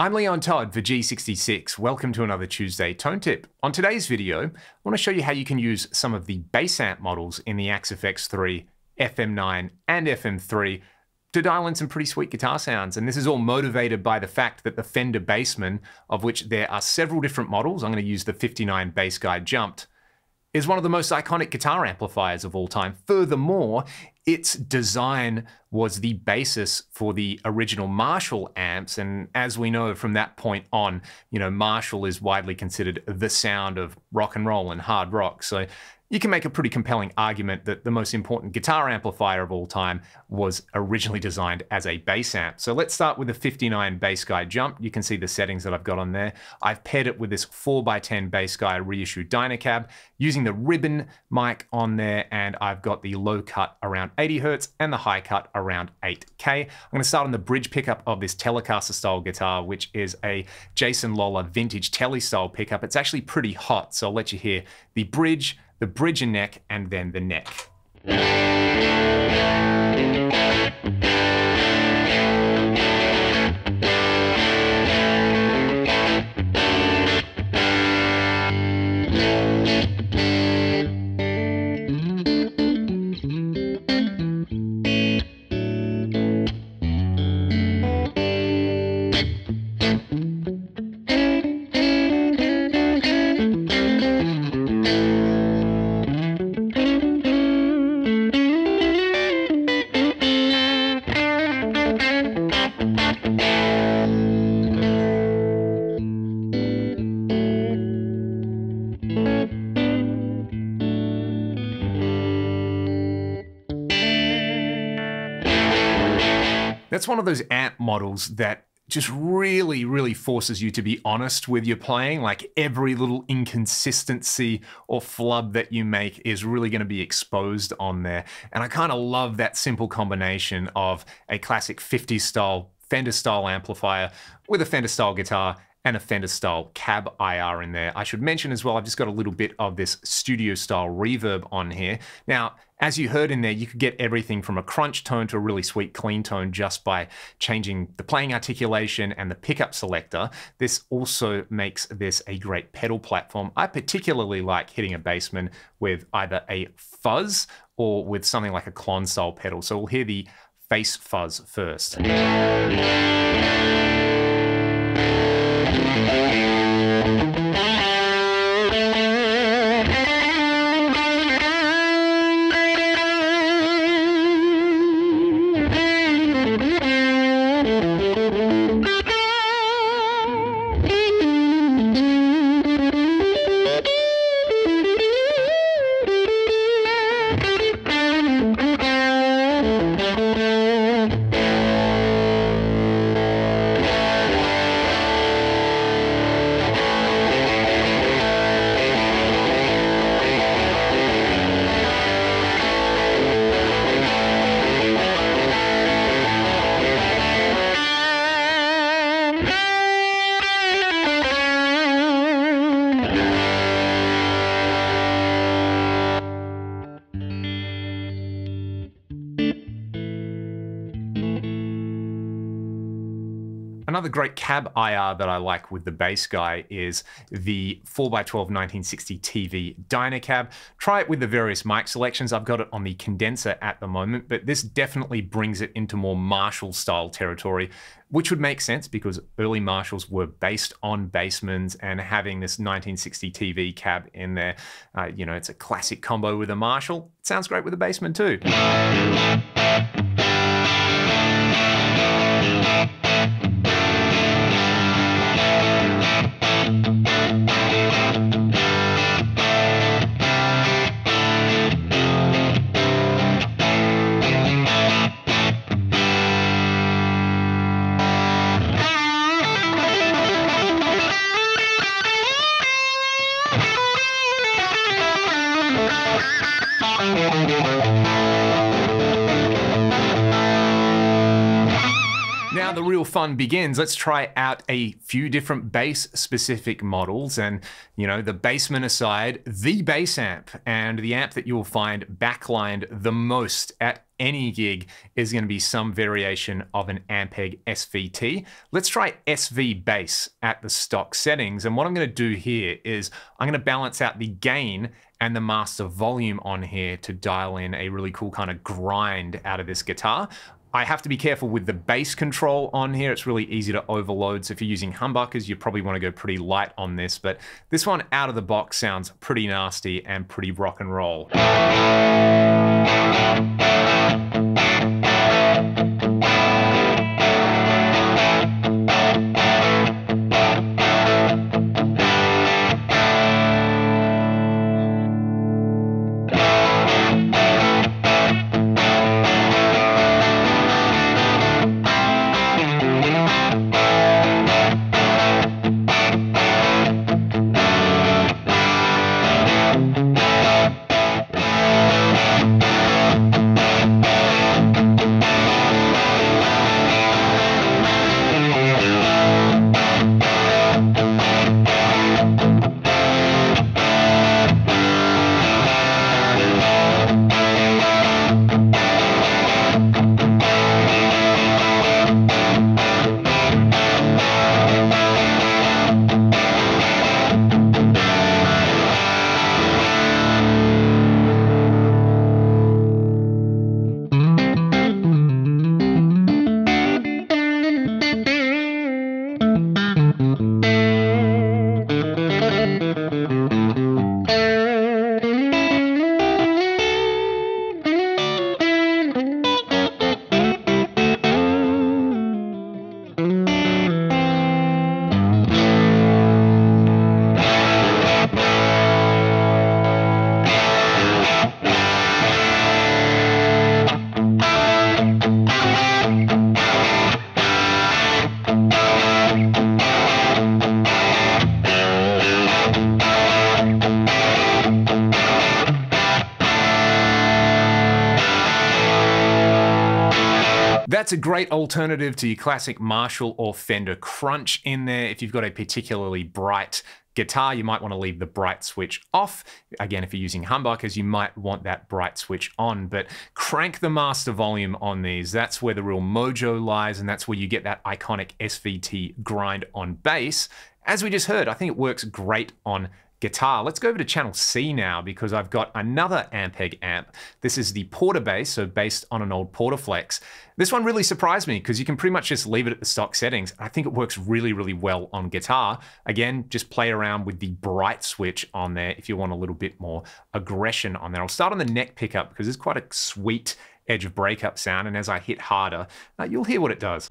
I'm Leon Todd for G66. Welcome to another Tuesday Tone Tip. On today's video, I want to show you how you can use some of the bass amp models in the Axe-Fx 3, FM9, and FM3 to dial in some pretty sweet guitar sounds. And this is all motivated by the fact that the Fender Bassman, of which there are several different models, I'm going to use the 59 Bass Guide Jumped, is one of the most iconic guitar amplifiers of all time. Furthermore, its design was the basis for the original Marshall amps, and as we know from that point on, Marshall is widely considered the sound of rock and roll and hard rock. So you can make a pretty compelling argument that the most important guitar amplifier of all time was originally designed as a bass amp. So let's start with the 59 Bass Guide Jump. You can see the settings that I've got on there. I've paired it with this 4x10 Bass Guide reissue Dynacab using the ribbon mic on there, and I've got the low cut around 80 Hertz and the high cut around 8K. I'm going to start on the bridge pickup of this Telecaster style guitar, which is a Jason Lollar vintage Tele style pickup. It's actually pretty hot, so I'll let you hear the bridge and neck, and then the neck. That's one of those amp models that just really forces you to be honest with your playing. Like every little inconsistency or flub that you make is really going to be exposed on there. And I kind of love that simple combination of a classic 50s style Fender style amplifier with a Fender style guitar and a Fender style cab IR in there. I should mention as well, I've just got a little bit of this studio style reverb on here. Now, as you heard in there, you could get everything from a crunch tone to a really sweet clean tone just by changing the playing articulation and the pickup selector. This also makes this a great pedal platform. I particularly like hitting a Bassman with either a fuzz or with something like a clon style pedal. So we'll hear the face fuzz first. Another great cab IR that I like with the bass guy is the 4x12 1960 TV Dynacab. Try it with the various mic selections. I've got it on the condenser at the moment, but this definitely brings it into more Marshall style territory, which would make sense because early Marshalls were based on Bassmans, and having this 1960 TV cab in there, it's a classic combo with a Marshall. It sounds great with a Bassman too. Now the real fun begins. Let's try out a few different bass-specific models, and the Bassman aside, the bass amp, and the amp that you'll find backlined the most at any gig is going to be some variation of an Ampeg SVT. Let's try SV bass at the stock settings. And what I'm going to do here is I'm going to balance out the gain and the master volume on here to dial in a really cool kind of grind out of this guitar. I have to be careful with the bass control on here. It's really easy to overload. So if you're using humbuckers, you probably want to go pretty light on this. But this one out of the box sounds pretty nasty and pretty rock and roll. That's a great alternative to your classic Marshall or Fender crunch in there. If you've got a particularly bright guitar, you might want to leave the bright switch off. Again, if you're using humbuckers, you might want that bright switch on, but crank the master volume on these. That's where the real mojo lies, and that's where you get that iconic SVT grind on bass. As we just heard, I think it works great on guitar. Let's go over to channel C now because I've got another Ampeg amp. This is the Porta bass, so based on an old Portaflex. This one really surprised me because you can pretty much just leave it at the stock settings. I think it works really, really well on guitar. Again, just play around with the bright switch on there if you want a little bit more aggression on there. I'll start on the neck pickup because it's quite a sweet edge of breakup sound, and as I hit harder, you'll hear what it does.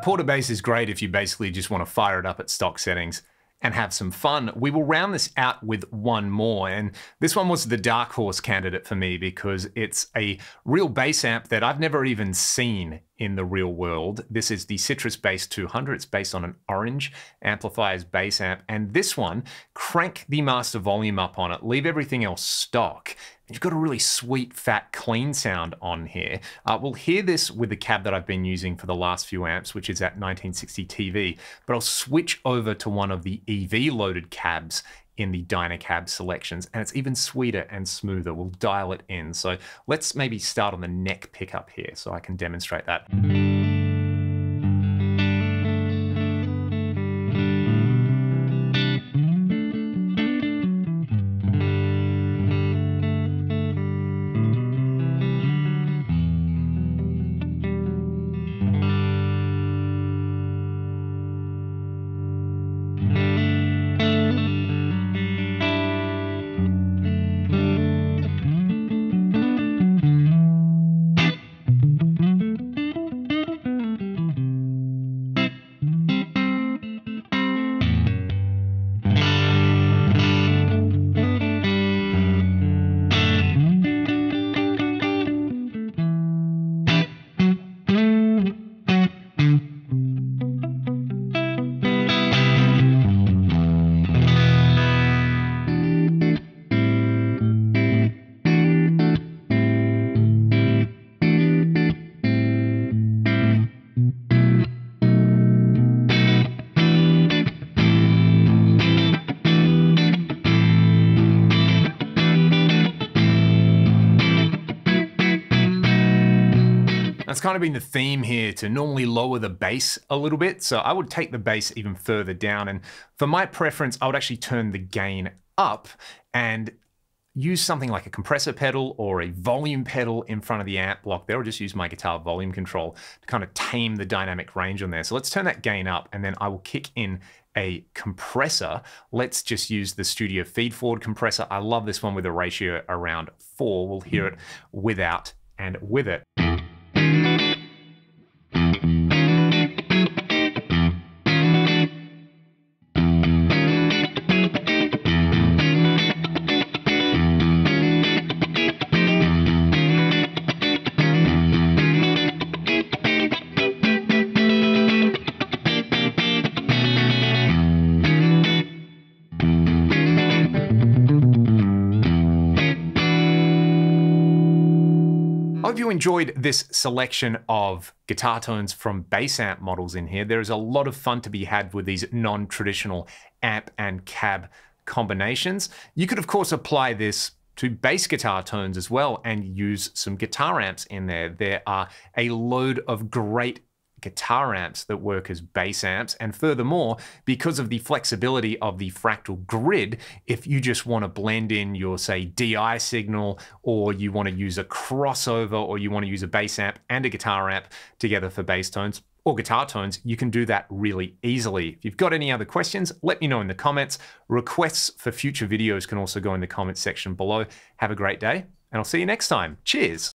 Porta bass is great if you basically just want to fire it up at stock settings and have some fun. We will round this out with one more, and this one was the dark horse candidate for me because it's a real bass amp that I've never even seen in the real world. This is the Citrus Bass 200. It's based on an Orange Amplifiers bass amp, and this one, crank the master volume up on it, leave everything else stock. You've got a really sweet, fat, clean sound on here. We'll hear this with the cab that I've been using for the last few amps, which is at 1960 TV, but I'll switch over to one of the EV-loaded cabs in the Dynacab selections, and it's even sweeter and smoother. We'll dial it in. So let's maybe start on the neck pickup here so I can demonstrate that. That's kind of been the theme here, to normally lower the bass a little bit. So I would take the bass even further down. And for my preference, I would actually turn the gain up and use something like a compressor pedal or a volume pedal in front of the amp block there, or just use my guitar volume control to kind of tame the dynamic range on there. So let's turn that gain up, and then I will kick in a compressor. Let's just use the Studio Feed Forward compressor. I love this one with a ratio around 4. We'll hear it without and with it. I hope you enjoyed this selection of guitar tones from bass amp models in here. There is a lot of fun to be had with these non-traditional amp and cab combinations. You could, of course, apply this to bass guitar tones as well and use some guitar amps in there. There are a load of great guitar amps that work as bass amps, and furthermore, because of the flexibility of the fractal grid, if you just want to blend in your, say, DI signal, or you want to use a crossover, or you want to use a bass amp and a guitar amp together for bass tones or guitar tones, you can do that really easily. If you've got any other questions, let me know in the comments. Requests for future videos can also go in the comments section below. Have a great day, and I'll see you next time. Cheers.